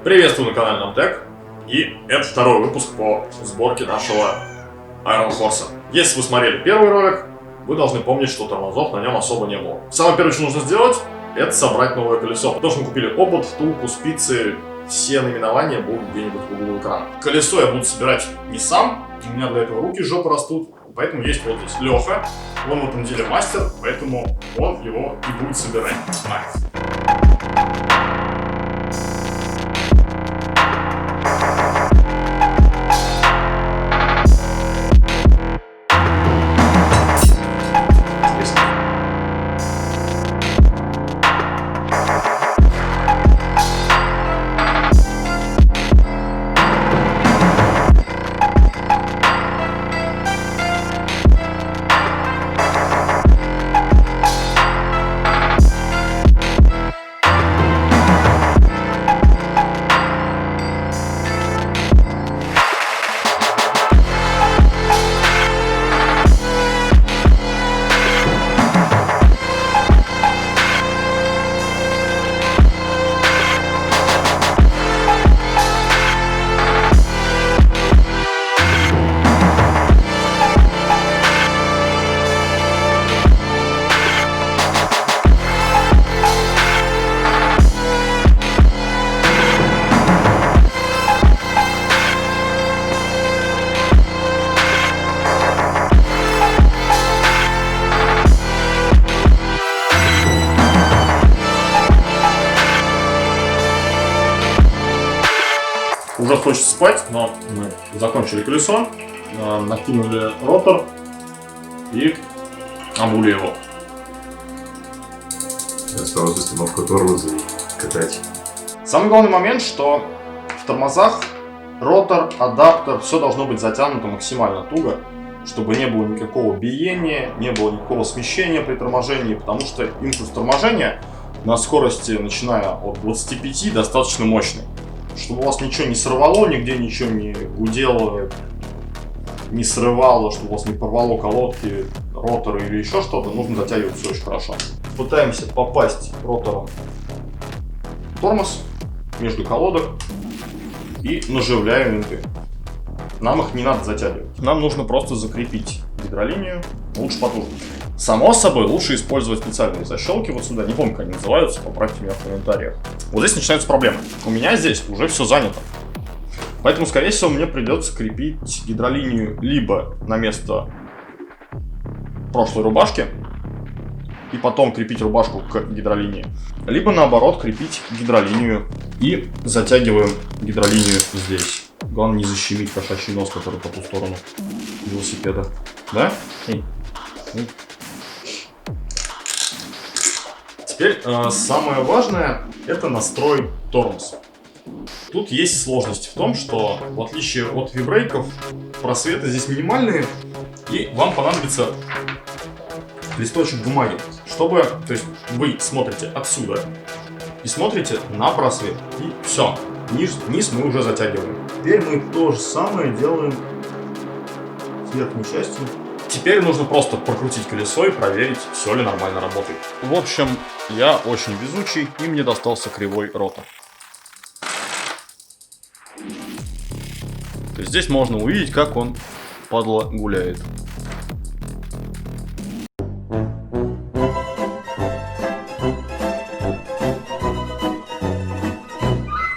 Приветствую на канале Namtech, и это второй выпуск по сборке нашего Iron Horse. Если вы смотрели первый ролик, вы должны помнить, что тормозов на нем особо не было. Самое первое, что нужно сделать, это собрать новое колесо. Потому что мы купили обод, втулку, спицы, все наименования будут где-нибудь в углу экрана. Колесо я буду собирать не сам, у меня для этого руки жопы растут, поэтому есть вот здесь Леха, он в этом деле мастер, поэтому он его и будет собирать. Уже хочется спать, но мы закончили колесо, накинули ротор и обули его. Осталось установку тормоза и катать. Самый главный момент, что в тормозах ротор, адаптер, все должно быть затянуто максимально туго, чтобы не было никакого биения, не было никакого смещения при торможении, потому что импульс торможения на скорости, начиная от 25, достаточно мощный. Чтобы у вас ничего не сорвало, нигде ничего не гудело, не срывало, чтобы у вас не порвало колодки, роторы или еще что-то, нужно затягивать все очень хорошо. Пытаемся попасть ротором в тормоз между колодок и наживляем винты. Нам их не надо затягивать. Нам нужно просто закрепить гидролинию, лучше потуже. Само собой, лучше использовать специальные защелки вот сюда. Не помню, как они называются, поправьте меня в комментариях. Вот здесь начинаются проблемы. У меня здесь уже все занято. Поэтому, скорее всего, мне придется крепить гидролинию либо на место прошлой рубашки, и потом крепить рубашку к гидролинии, либо наоборот крепить гидролинию и затягиваем гидролинию здесь. Главное не защемить кошачий нос, который по ту сторону велосипеда. Да? Теперь самое важное — это настрой тормоз. Тут есть сложность в том, что в отличие от вибрейков, просветы здесь минимальные, и вам понадобится листочек бумаги, чтобы, то есть вы смотрите отсюда и смотрите на просвет, и все, низ мы уже затягиваем. Теперь мы то же самое делаем с верхней частью. Теперь нужно просто прокрутить колесо и проверить, все ли нормально работает. В общем, я очень везучий, и мне достался кривой ротор. То есть здесь можно увидеть, как он, падла, гуляет.